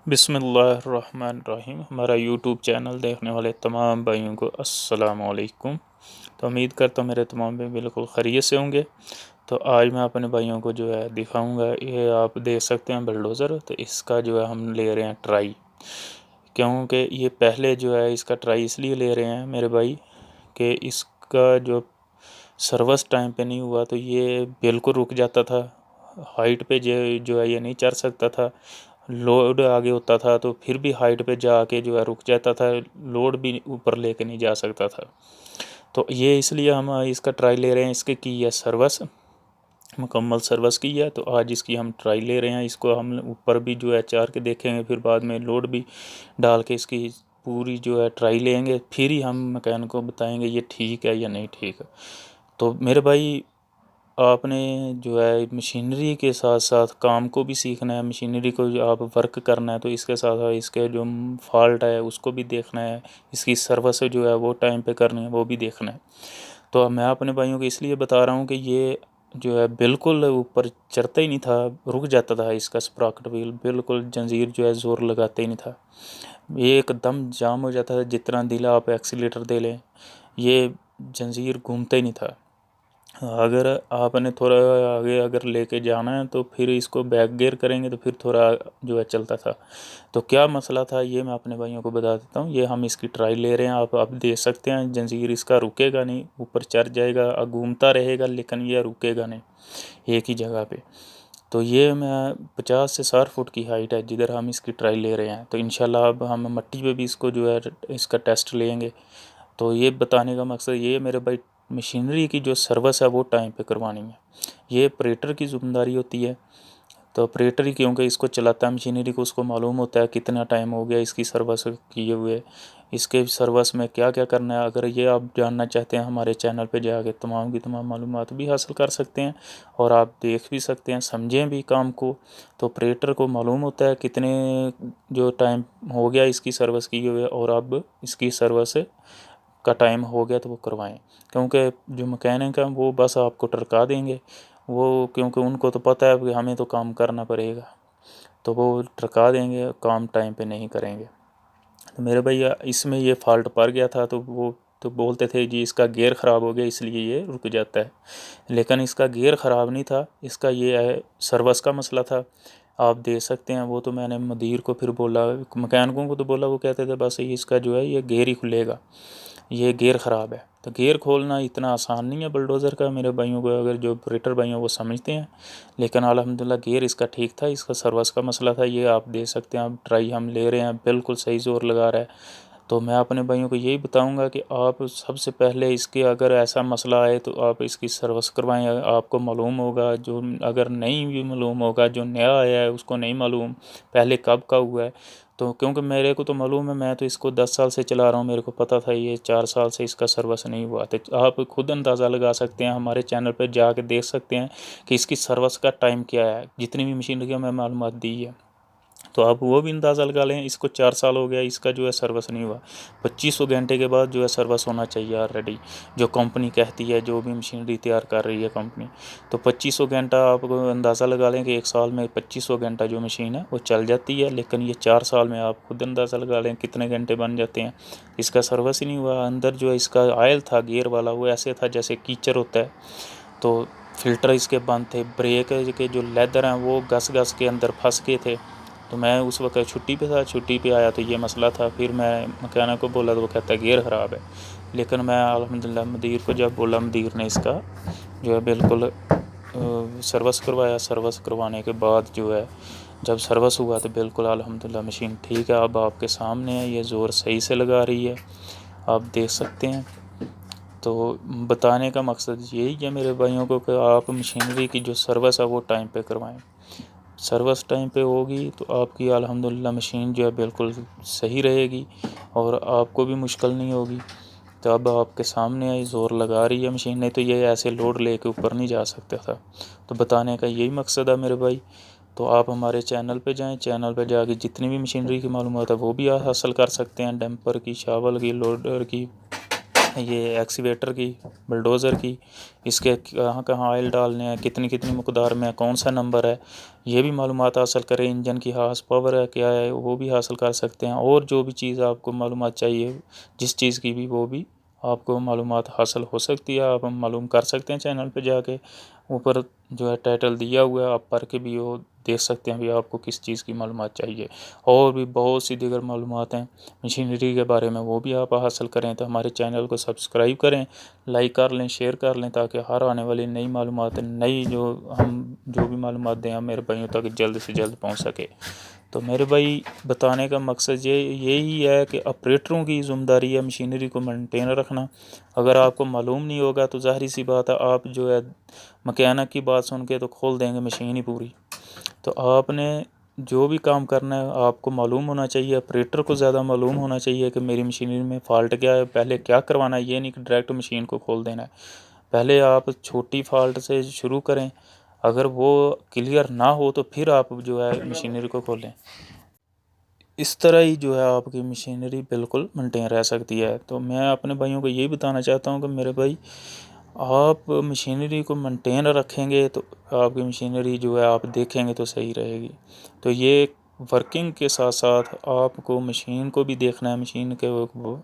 बिस्मिल्लाहिर्रहमानिर्रहीम। हमारा YouTube channel देखने वाले तमाम भाइयों को अस्सलाम वालेकुम। तो उम्मीद करता हूँ मेरे तमाम भाई बिल्कुल खैरियत से होंगे। तो आज मैं अपने भाइयों को जो है दिखाऊंगा, ये आप देख सकते हैं बुलडोज़र। तो इसका जो है हम ले रहे हैं ट्राई, क्योंकि ये पहले जो है इसका ट्राई इसलिए ले रहे हैं मेरे भाई कि इसका जो सर्विस टाइम पे नहीं हुआ तो ये बिल्कुल रुक जाता था। हाइट पे जो है ये नहीं चढ़ सकता था, लोड आगे होता था तो फिर भी हाइट पे जाके जो है रुक जाता था, लोड भी ऊपर लेके नहीं जा सकता था। तो ये इसलिए हम इसका ट्राई ले रहे हैं। इसके की है सर्विस, मुकम्मल सर्विस की है। तो आज इसकी हम ट्राई ले रहे हैं। इसको हम ऊपर भी जो है चार के देखेंगे, फिर बाद में लोड भी डाल के इसकी पूरी जो है ट्राई लेंगे, फिर ही हम मैकेनिक को बताएंगे ये ठीक है या नहीं ठीक है। तो मेरे भाई आपने जो है मशीनरी के साथ साथ काम को भी सीखना है, मशीनरी को जो आप वर्क करना है तो इसके साथ साथ इसके जो फॉल्ट है उसको भी देखना है, इसकी सर्विस जो है वो टाइम पे करनी है वो भी देखना है। तो मैं अपने भाइयों को इसलिए बता रहा हूँ कि ये जो है बिल्कुल ऊपर चढ़ता ही नहीं था, रुक जाता था। इसका स्प्रॉकेट व्हील बिल्कुल जंजीर जो है ज़ोर लगाते ही नहीं था, ये एकदम जाम हो जाता था। जितना दिल आप एक्सीलेटर दे लें ये जंजीर घूमता ही नहीं था। अगर आपने थोड़ा आगे अगर लेके जाना है तो फिर इसको बैक गियर करेंगे तो फिर थोड़ा जो है चलता था। तो क्या मसला था ये मैं अपने भाइयों को बता देता हूँ। ये हम इसकी ट्राई ले रहे हैं, आप देख सकते हैं जंजीर इसका रुकेगा नहीं, ऊपर चढ़ जाएगा, घूमता रहेगा लेकिन ये रुकेगा नहीं एक ही जगह पे। तो ये मैं 50 से 60 फुट की हाइट है जिधर हम इसकी ट्राई ले रहे हैं। तो इंशाल्लाह अब हम मट्टी पे भी इसको जो है इसका टेस्ट लेंगे। तो ये बताने का मकसद ये है मेरे भाई, मशीनरी की जो सर्विस है वो टाइम पे करवानी है, ये ऑपरेटर की ज़िम्मेदारी होती है। तो ऑपरेटर ही क्योंकि इसको चलाता है मशीनरी को, उसको मालूम होता है कितना टाइम हो गया इसकी सर्विस किए हुए, इसके सर्विस में क्या क्या करना है। अगर ये आप जानना चाहते हैं हमारे चैनल पे जाके तमाम की तमाम मालूमात भी हासिल कर सकते हैं और आप देख भी सकते हैं, समझें भी काम को। तो ऑपरेटर को मालूम होता है कितने जो टाइम हो गया इसकी सर्विस किए हुए और अब इसकी सर्विस का टाइम हो गया तो वो करवाएं। क्योंकि जो मैकेनिक हैं वो बस आपको टरका देंगे, वो क्योंकि उनको तो पता है कि हमें तो काम करना पड़ेगा, तो वो टरका देंगे, काम टाइम पे नहीं करेंगे। तो मेरे भैया इसमें ये फॉल्ट पड़ गया था तो वो तो बोलते थे जी इसका गियर ख़राब हो गया इसलिए ये रुक जाता है, लेकिन इसका गियर ख़राब नहीं था, इसका ये है सर्विस का मसला था। आप देख सकते हैं वो तो मैंने मदीर को फिर बोला, मैकेनिकों को तो बोला, वो कहते थे बस इसका जो है ये गियर ही खुलेगा, ये गियर ख़राब है। तो गियर खोलना इतना आसान नहीं है बुलडोज़र का मेरे भाइयों को, अगर जो ऑपरेटर भाई हैं वो समझते हैं। लेकिन अल्हम्दुलिल्लाह गियर इसका ठीक था, इसका सर्विस का मसला था। ये आप देख सकते हैं, आप ट्राई हम ले रहे हैं, बिल्कुल सही ज़ोर लगा रहा है। तो मैं अपने भाइयों को यही बताऊंगा कि आप सबसे पहले इसके अगर ऐसा मसला आए तो आप इसकी सर्विस करवाएं। आपको मालूम होगा, जो अगर नहीं भी मालूम होगा, जो नया आया है उसको नहीं मालूम पहले कब का हुआ है। तो क्योंकि मेरे को तो मालूम है, मैं तो इसको 10 साल से चला रहा हूँ, मेरे को पता था ये 4 साल से इसका सर्विस नहीं हुआ। तो आप खुद अंदाज़ा लगा सकते हैं, हमारे चैनल पर जाके देख सकते हैं कि इसकी सर्विस का टाइम क्या है, जितनी भी मशीनरी की मैं मालूमात दी है। तो आप वो भी अंदाज़ा लगा लें, इसको 4 साल हो गया, इसका जो है सर्विस नहीं हुआ। 2500 घंटे के बाद जो है सर्विस होना चाहिए ऑलरेडी, जो कंपनी कहती है, जो भी मशीनरी तैयार कर रही है कंपनी। तो 2500 घंटा आप अंदाज़ा लगा लें कि एक साल में 2500 घंटा जो मशीन है वो चल जाती है। लेकिन ये 4 साल में आप खुद अंदाज़ा लगा लें कितने घंटे बन जाते हैं, इसका सर्विस ही नहीं हुआ। अंदर जो है इसका आयल था गियर वाला, वो ऐसे था जैसे कीचड़ होता है। तो फिल्टर इसके बंद थे, ब्रेक के जो लेदर हैं वो घस घस के अंदर फंस गए थे। तो मैं उस वक्त छुट्टी पे था, छुट्टी पे आया तो ये मसला था। फिर मैं मैकेनिक को बोला तो वो कहता है गियर ख़राब है। लेकिन मैं अल्हम्दुलिल्लाह मदीर को जब बोला, मदीर ने इसका जो है बिल्कुल सर्विस करवाया। सर्विस करवाने के बाद जो है जब सर्विस हुआ तो बिल्कुल अल्हम्दुलिल्लाह मशीन ठीक है। अब आपके सामने है, ये ज़ोर सही से लगा रही है, आप देख सकते हैं। तो बताने का मकसद यही है मेरे भाइयों को कि आप मशीनरी की जो सर्विस है वो टाइम पे करवाएं। सर्विस टाइम पे होगी तो आपकी अल्हम्दुलिल्लाह मशीन जो है बिल्कुल सही रहेगी और आपको भी मुश्किल नहीं होगी। तो अब आपके सामने आई ज़ोर लगा रही है मशीन, नहीं तो ये ऐसे लोड लेके ऊपर नहीं जा सकता था। तो बताने का यही मकसद है मेरे भाई। तो आप हमारे चैनल पे जाएं, चैनल पे जाके जितनी भी मशीनरी की मालूमात है वो भी हासिल कर सकते हैं, डंपर की, शावल की, लोडर की, ये एक्सीवेटर की, बुलडोज़र की, इसके कहाँ कहाँ ऑयल डालने हैं, कितनी कितनी मकदार में, कौन सा नंबर है, ये भी मालूमात हासिल करें। इंजन की हार्स पावर है क्या है वो भी हासिल कर सकते हैं। और जो भी चीज़ आपको मालूमात चाहिए जिस चीज़ की भी, वो भी आपको मालूमात हासिल हो सकती है। आप मालूम कर सकते हैं चैनल पे जाके, ऊपर जो है टाइटल दिया हुआ है, आप पढ़ के भी वो देख सकते हैं भी आपको किस चीज़ की मालूमात चाहिए। और भी बहुत सी दीगर मालूमात हैं मशीनरी के बारे में, वो भी आप हासिल करें। तो हमारे चैनल को सब्सक्राइब करें, लाइक कर लें, शेयर कर लें, ताकि हर आने वाली नई मालूमात, नई जो भी मालूमात दें हम मेरे भाइयों तक जल्द से जल्द पहुंच सके। तो मेरे भाई बताने का मकसद यही है कि ऑपरेटरों की ज़िम्मेदारी है मशीनरी को मेंटेन रखना। अगर आपको मालूम नहीं होगा तो ज़ाहिर सी बात है आप जो है मैकेनिक की बात सुन के तो खोल देंगे मशीन ही पूरी। तो आपने जो भी काम करना है आपको मालूम होना चाहिए, ऑपरेटर को ज़्यादा मालूम होना चाहिए कि मेरी मशीनरी में फ़ॉल्ट क्या है, पहले क्या करवाना है। ये नहीं कि डायरेक्ट मशीन को खोल देना है। पहले आप छोटी फ़ॉल्ट से शुरू करें, अगर वो क्लियर ना हो तो फिर आप जो है मशीनरी को खोलें। इस तरह ही जो है आपकी मशीनरी बिल्कुल मेंटेन रह सकती है। तो मैं अपने भाइयों को यही बताना चाहता हूँ कि मेरे भाई, आप मशीनरी को मेंटेन रखेंगे तो आपकी मशीनरी जो है आप देखेंगे तो सही रहेगी। तो ये वर्किंग के साथ साथ आपको मशीन को भी देखना है, मशीन के वो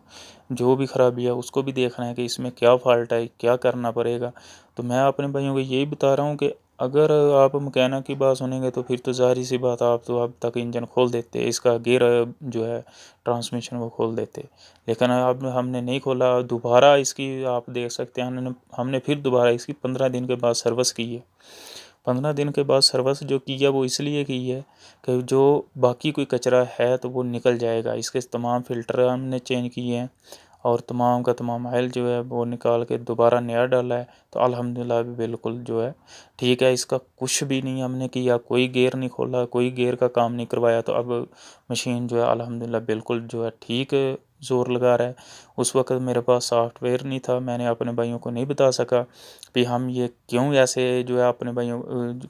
जो भी ख़राबी है उसको भी देखना है कि इसमें क्या फ़ॉल्ट है, क्या करना पड़ेगा। तो मैं अपने भाइयों को यही बता रहा हूँ कि अगर आप मैकेनिक की बात सुनेंगे तो फिर तो ज़ाहिर सी बात, आप तो अब तक इंजन खोल देते, इसका गियर जो है ट्रांसमिशन वो खोल देते। लेकिन अब हमने नहीं खोला, दोबारा इसकी आप देख सकते हैं हमने फिर दोबारा इसकी 15 दिन के बाद सर्विस की है। 15 दिन के बाद सर्विस जो की है वो इसलिए की है कि जो बाकी कोई कचरा है तो वो निकल जाएगा। इसके तमाम फ़िल्टर हमने चेंज किए हैं और तमाम का तमाम ऑयल जो है वो निकाल के दोबारा नया डाला है। तो अल्हम्दुलिल्लाह भी बिल्कुल जो है ठीक है। इसका कुछ भी नहीं हमने किया, कोई गेयर नहीं खोला, कोई गेयर का काम नहीं करवाया। तो अब मशीन जो है अल्हम्दुलिल्लाह बिल्कुल जो है ठीक ज़ोर लगा रहा है। उस वक्त मेरे पास सॉफ्टवेयर नहीं था, मैंने अपने भाइयों को नहीं बता सका कि हम ये क्यों ऐसे जो है अपने भाइयों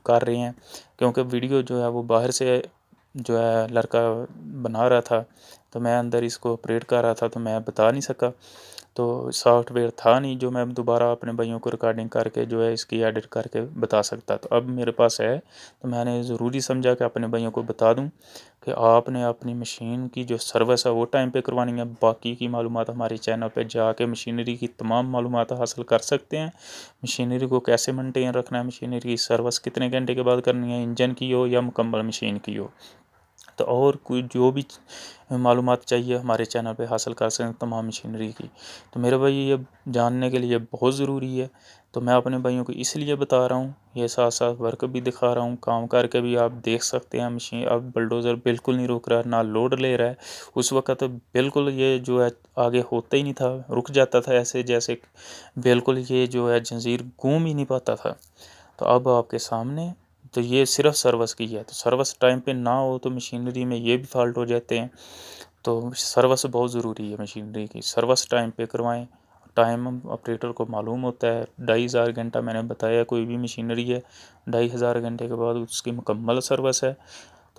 कर रहे हैं, क्योंकि वीडियो जो है वो बाहर से जो है लड़का बना रहा था, तो मैं अंदर इसको ऑपरेट कर रहा था, तो मैं बता नहीं सका। तो सॉफ्टवेयर था नहीं जो मैं दोबारा अपने भाइयों को रिकॉर्डिंग करके जो है इसकी एडिट करके बता सकता। तो अब मेरे पास है, तो मैंने ज़रूरी समझा कि अपने भाइयों को बता दूं कि आपने अपनी मशीन की जो सर्विस है वो टाइम पे करवानी है। बाकी की मालूमात हमारे चैनल पे जाके मशीनरी की तमाम मालूमात हासिल कर सकते हैं। मशीनरी को कैसे मेंटेन रखना है, मशीनरी की सर्विस कितने घंटे के बाद करनी है, इंजन की हो या मुकम्मल मशीन की हो। तो और कोई जो भी मालूमात चाहिए हमारे चैनल पे हासिल कर सकते हैं तमाम मशीनरी की। तो मेरे भाई ये जानने के लिए बहुत ज़रूरी है। तो मैं अपने भाइयों को इसलिए बता रहा हूँ, ये साथ साथ वर्क भी दिखा रहा हूँ, काम करके भी आप देख सकते हैं। मशीन अब बुलडोज़र बिल्कुल नहीं रुक रहा है, ना लोड ले रहा है। उस वक्त बिल्कुल ये जो है आगे होता ही नहीं था, रुक जाता था ऐसे जैसे बिल्कुल ये जो है जंजीर घूम ही नहीं पाता था। तो अब आपके सामने, तो ये सिर्फ सर्विस की है। तो सर्विस टाइम पे ना हो तो मशीनरी में ये भी फॉल्ट हो जाते हैं। तो सर्विस बहुत ज़रूरी है मशीनरी की, सर्विस टाइम पे करवाएं। टाइम ऑपरेटर को मालूम होता है, 2500 घंटा मैंने बताया कोई भी मशीनरी है, 2500 घंटे के बाद उसकी मुकम्मल सर्विस है।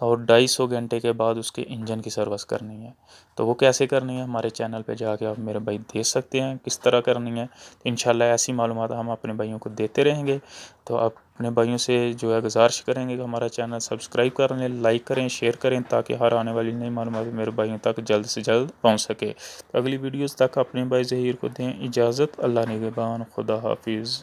तो और 250 घंटे के बाद उसके इंजन की सर्विस करनी है। तो वो कैसे करनी है हमारे चैनल पे जाके आप मेरे भाई देख सकते हैं किस तरह करनी है। तो इंशाल्लाह ऐसी मालूमात हम अपने भाइयों को देते रहेंगे। तो आप अपने भाइयों से जो है गुजारिश करेंगे कि हमारा चैनल सब्सक्राइब कर लें, लाइक करें, शेयर करें, ताकि हर आने वाली नई मालूमात मेरे भाइयों तक जल्द से जल्द पहुँच सके। तो अगली वीडियोज़ तक अपने भाई ज़हीर को दें इजाज़त। अल्लाह निगहबान, खुदा हाफिज़।